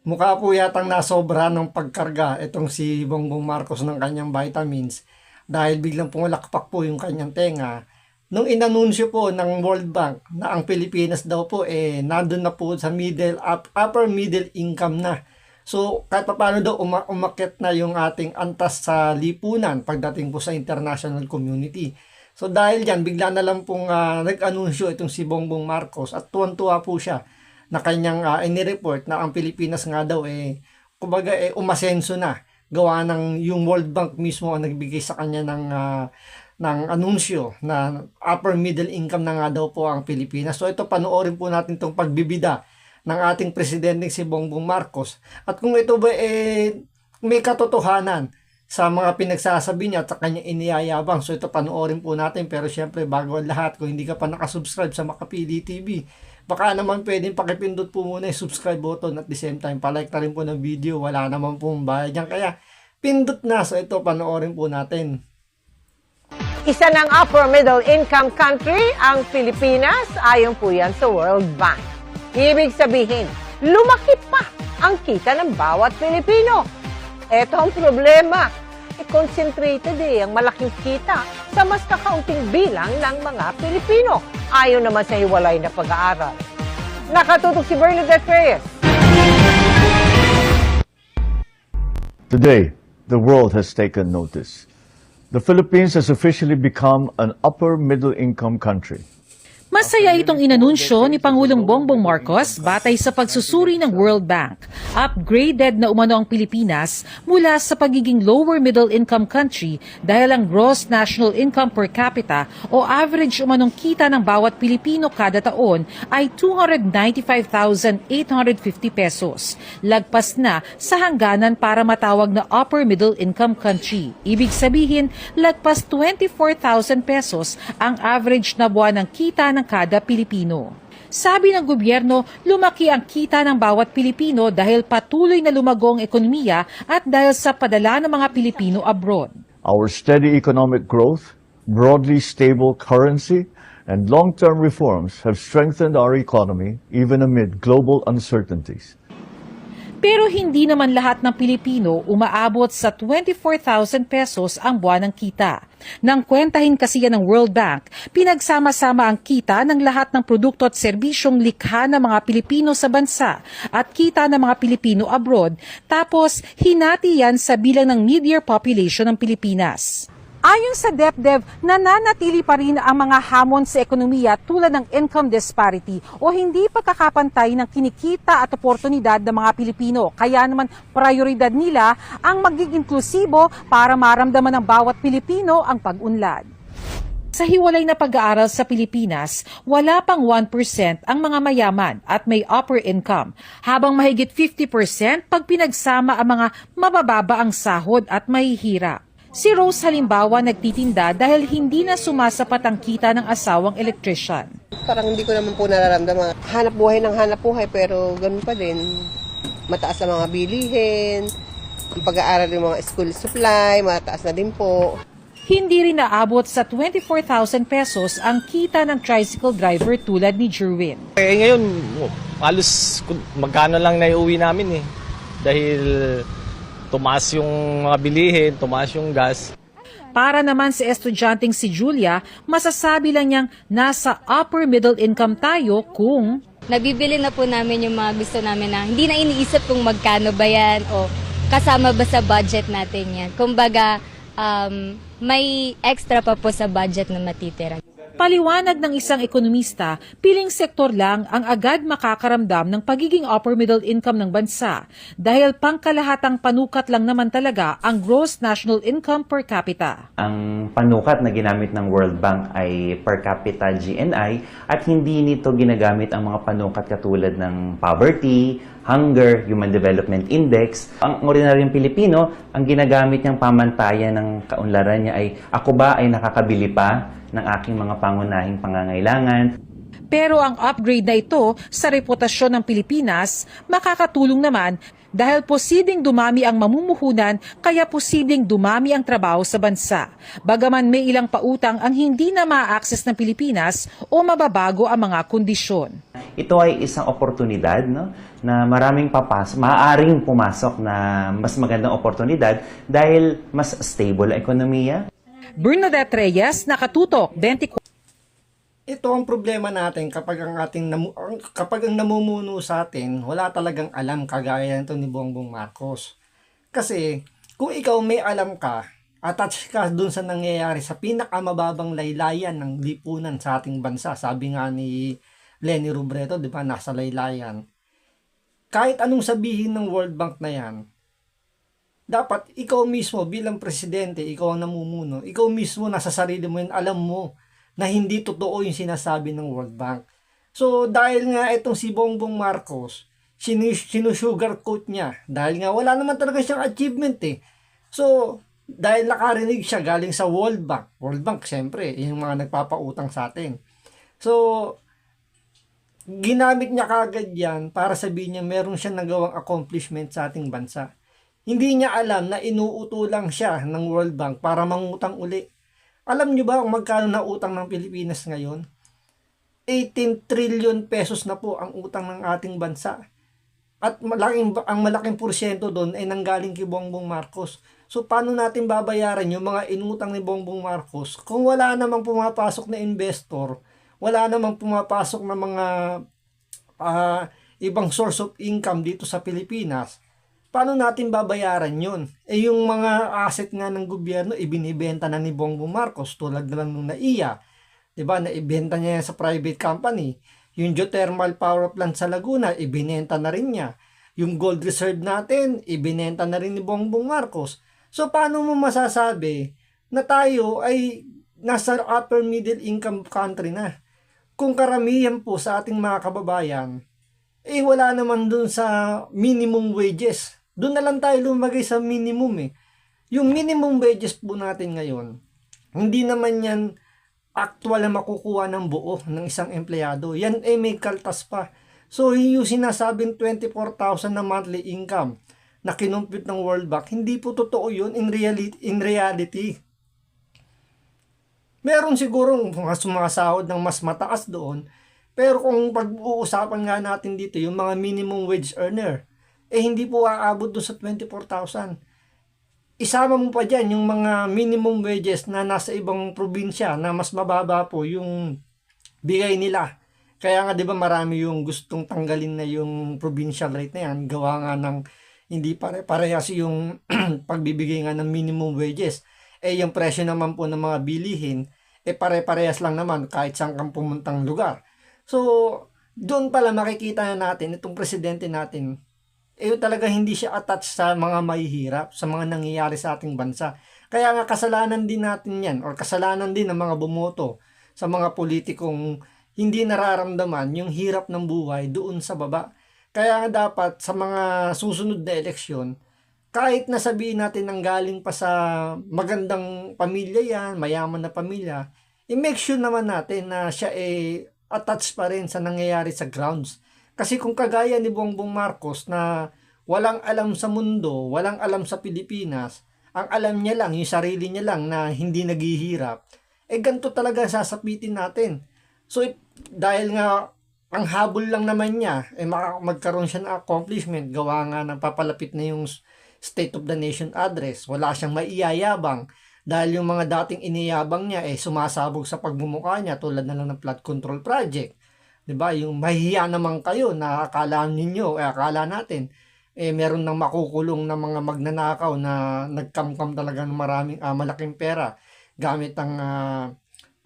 Mukha po yatang nasobra ng pagkarga itong si Bongbong Marcos ng kanyang vitamins dahil biglang pumalakpak po yung kanyang tenga. Nung inanunsyo po ng World Bank na ang Pilipinas daw po nandun na po sa upper middle income na. So kahit paano daw umakyat na yung ating antas sa lipunan pagdating po sa international community. So dahil yan, bigla na lang pong nag-anunsyo itong si Bongbong Marcos at tuwan-tuwa po siya na kanyang inireport na ang Pilipinas nga daw kumbaga umasenso na. Gawa ng yung World Bank mismo ang nagbigay sa kanya ng anunsyo na upper middle income na nga daw po ang Pilipinas. So ito, panoorin po natin itong pagbibida ng ating presidente si Bongbong Marcos. At kung ito ba may katotohanan sa mga pinagsasabi niya at sa kanyang iniyayabang. So ito, panoorin po natin. Pero syempre, bago ang lahat, kung hindi ka pa nakasubscribe sa Makapili TV, baka naman pwedeng pakipindot po muna yung subscribe button at the same time, palike na rin po ng video. Wala naman pong bayad yan. Kaya pindot na. So ito, panoorin po natin. Isa ng upper middle income country ang Pilipinas ayon po yan sa World Bank. Ibig sabihin, lumaki pa ang kita ng bawat Pilipino. Ito ang problema. Concentrated ang malaking kita sa mas kakaunting bilang ng mga Pilipino ayon naman sa hiwalay na pag-aaral. Nakatutok si Bernadette Reyes. Today, the world has taken notice. The Philippines has officially become an upper middle income country. Masaya itong inanunsyo ni Pangulong Bongbong Marcos batay sa pagsusuri ng World Bank. Upgraded na umano ang Pilipinas mula sa pagiging lower middle income country dahil ang gross national income per capita o average umanong kita ng bawat Pilipino kada taon ay 295,850 pesos. Lagpas na sa hangganan para matawag na upper middle income country. Ibig sabihin, lagpas 24,000 pesos ang average na buwan ng kita ng kada Pilipino. Sabi ng gobyerno, lumaki ang kita ng bawat Pilipino dahil patuloy na lumago ang ekonomiya at dahil sa padala ng mga Pilipino abroad. Our steady economic growth, broadly stable currency, and long-term reforms have strengthened our economy even amid global uncertainties. Pero hindi naman lahat ng Pilipino umaabot sa 24,000 pesos ang buwan ng kita. Nang kwentahin kasi yan ng World Bank, pinagsama-sama ang kita ng lahat ng produkto at serbisyong likha ng mga Pilipino sa bansa at kita ng mga Pilipino abroad, tapos hinati yan sa bilang ng mid-year population ng Pilipinas. Ayon sa DepEd, nananatili pa rin ang mga hamon sa ekonomiya tulad ng income disparity o hindi pagkakapantay ng kinikita at oportunidad ng mga Pilipino. Kaya naman prioridad nila ang maging inklusibo para maramdaman ng bawat Pilipino ang pag-unlad. Sa hiwalay na pag-aaral sa Pilipinas, wala pang 1% ang mga mayaman at may upper income, habang mahigit 50% pag pinagsama ang mga mabababa ang sahod at mahihirap. Si Rose halimbawa nagtitinda dahil hindi na sumasapat ang kita ng asawang electrician. Parang hindi ko naman po nararamdaman. Hanap buhay pero ganun pa din. Mataas ang mga bilihin, ang pag-aaral ng mga school supply, mataas na din po. Hindi rin naabot sa 24,000 pesos ang kita ng tricycle driver tulad ni Jerwin. Ngayon, halos magkano lang naiuwi namin Dahil tumaas yung mga bilihin, tumaas yung gas. Para naman sa estudyanteng si Julia, masasabi lang niyang nasa upper middle income tayo kung nabibili na po namin yung mga gusto namin na hindi na iniisip kung magkano ba yan o kasama ba sa budget natin yan. Kumbaga, may extra pa po sa budget na matitira. Paliwanag ng isang ekonomista, piling sektor lang ang agad makakaramdam ng pagiging upper middle income ng bansa dahil pangkalahatang panukat lang naman talaga ang gross national income per capita. Ang panukat na ginamit ng World Bank ay per capita GNI at hindi nito ginagamit ang mga panukat katulad ng poverty, hunger, Human Development Index. Ang ordinaryong Pilipino, ang ginagamit niyang pamantayan ng kaunlaran niya ay ako ba ay nakakabili pa ng aking mga pangunahing pangangailangan. Pero ang upgrade na ito sa reputasyon ng Pilipinas makakatulong naman dahil posibleng dumami ang mamumuhunan kaya posibleng dumami ang trabaho sa bansa. Bagaman may ilang pautang ang hindi na ma-access ng Pilipinas o mababago ang mga kondisyon. Ito ay isang oportunidad na maraming maaaring pumasok na mas magandang oportunidad dahil mas stable ang ekonomiya. Bernadette Reyes, Nakatutok, 24. Ito ang problema natin kapag kapag ang namumuno sa atin, wala talagang alam kagaya nito ni Bongbong Marcos. Kasi kung ikaw may alam ka, attach ka dun sa nangyayari sa pinakamababang laylayan ng lipunan sa ating bansa. Sabi nga ni Leni Robredo, di ba, nasa laylayan. Kahit anong sabihin ng World Bank na yan, dapat ikaw mismo bilang presidente, ikaw ang namumuno, ikaw mismo nasa sarili mo yun, alam mo na hindi totoo yung sinasabi ng World Bank. So dahil nga itong si Bongbong Marcos, sinusugarcoat niya, dahil nga wala naman talaga siyang achievement eh. So dahil nakarinig siya galing sa World Bank siyempre, yung mga nagpapautang sa atin. So ginamit niya kagad yan para sabihin niya meron siyang nagawang accomplishment sa ating bansa. Hindi niya alam na inuuto lang siya ng World Bank para mangutang uli. Alam niyo ba kung magkano na utang ng Pilipinas ngayon? 18 trillion pesos na po ang utang ng ating bansa. At ang malaking porsyento doon ay nanggaling kay Bongbong Marcos. So paano natin babayaran yung mga inutang ni Bongbong Marcos kung wala namang pumapasok na investor, wala namang pumapasok na mga ibang source of income dito sa Pilipinas? Paano natin babayaran yun? Eh yung mga asset nga ng gobyerno, ibinibenta na ni Bongbong Marcos tulad na lang nung NAIA. Diba? Naibenta niya yan sa private company. Yung geothermal power plant sa Laguna, ibinenta na rin niya. Yung gold reserve natin, ibinenta na rin ni Bongbong Marcos. So paano mo masasabi na tayo ay nasa upper middle income country na? Kung karamihan po sa ating mga kababayan, eh wala naman dun sa minimum wages. Doon na lang tayo lumagay sa minimum eh. Yung minimum wages po natin ngayon, hindi naman yan actual na makukuha ng buo ng isang empleyado. Yan ay may kaltas pa. So yung sinasabing 24,000 na monthly income na kinumpute ng World Bank, hindi po totoo yun in reality. Meron sigurong mga sumasahod ng mas mataas doon, pero kung pag-uusapan nga natin dito yung mga minimum wage earner, eh hindi po aabot doon sa 24,000. Isama mo pa dyan yung mga minimum wages na nasa ibang probinsya na mas mababa po yung bigay nila. Kaya nga 'di ba marami yung gustong tanggalin na yung provincial rate na yan, gawa nga ng hindi pare-parehas yung pagbibigay nga ng minimum wages. Eh yung presyo naman po ng mga bilihin, eh pare-parehas lang naman kahit saan kang pumuntang lugar. So doon pala makikita na natin itong presidente natin, eh talaga hindi siya attached sa mga mahihirap, sa mga nangyayari sa ating bansa. Kaya nga kasalanan din natin yan, or kasalanan din ng mga bumoto sa mga politikong hindi nararamdaman yung hirap ng buhay doon sa baba. Kaya nga dapat sa mga susunod na eleksyon, kahit nasabihin natin nang galing pa sa magandang pamilya yan, mayaman na pamilya, i-make sure naman natin na siya attached pa rin sa nangyayari sa grounds. Kasi kung kagaya ni Bongbong Marcos na walang alam sa mundo, walang alam sa Pilipinas, ang alam niya lang, yung sarili niya lang na hindi naghihirap, eh ganito talaga sasapitin natin. So dahil nga ang habol lang naman niya, eh magkaroon siya ng accomplishment, gawa nga ng papalapit na yung State of the Nation address, wala siyang maiyayabang dahil yung mga dating iniyabang niya sumasabog sa pagmumukha niya tulad na lang ng flood control project. 'Di ba? Yung mahihiya naman kayo na akala natin meron nang makukulong na mga magnanakaw na nagkamkam talaga ng maraming malaking pera gamit ang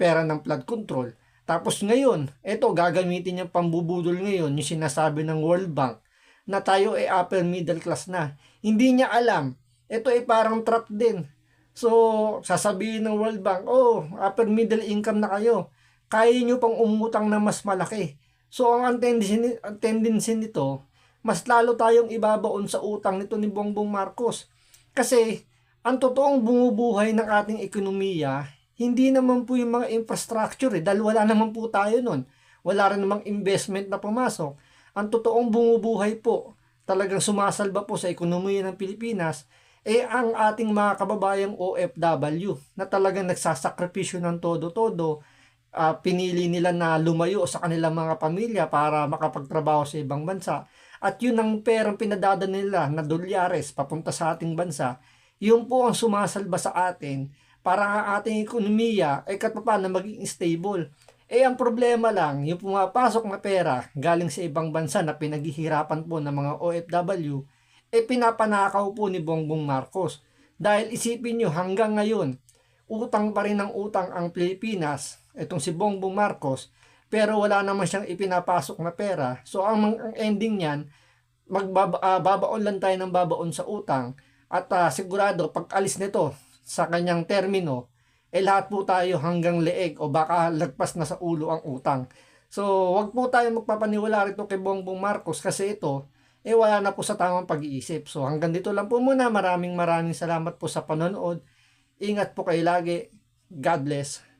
pera ng flood control. Tapos ngayon, ito gagamitin yung pambubudol ngayon, yung sinasabi ng World Bank na tayo ay upper middle class na. Hindi niya alam. Ito ay parang trap din. So, sasabihin ng World Bank, upper middle income na kayo. Kaya nyo pang umutang na mas malaki. So, ang tendency nito, mas lalo tayong ibabaon sa utang nito ni Bongbong Marcos. Kasi, ang totoong bumubuhay ng ating ekonomiya, hindi naman po yung mga infrastructure dahil wala naman po tayo nun. Wala rin namang investment na pumasok. Ang totoong bumubuhay po, talagang sumasalba po sa ekonomiya ng Pilipinas, ang ating mga kababayang OFW na talagang nagsasakripisyo ng todo-todo. Pinili nila na lumayo sa kanilang mga pamilya para makapagtrabaho sa ibang bansa. At yun ang perang pinadada nila na dolyares papunta sa ating bansa, yun po ang sumasalba sa atin para ang ating ekonomiya ay katapano maging stable. Ang problema lang, yung pumapasok na pera galing sa ibang bansa na pinaghihirapan po ng mga OFW, pinapanakaw po ni Bongbong Marcos. Dahil isipin nyo hanggang ngayon, utang pa rin ng utang ang Pilipinas, itong si Bongbong Marcos, pero wala naman siyang ipinapasok na pera. So ang ending niyan, babaon lang tayo ng babaon sa utang at sigurado pag alis nito sa kanyang termino, lahat po tayo hanggang leeg o baka lagpas na sa ulo ang utang. So wag po tayo magpapaniwala rito kay Bongbong Marcos kasi ito, wala na po sa tamang pag-iisip. So hanggang dito lang po muna. Maraming salamat po sa panonood. Ingat po kayo lagi. God bless.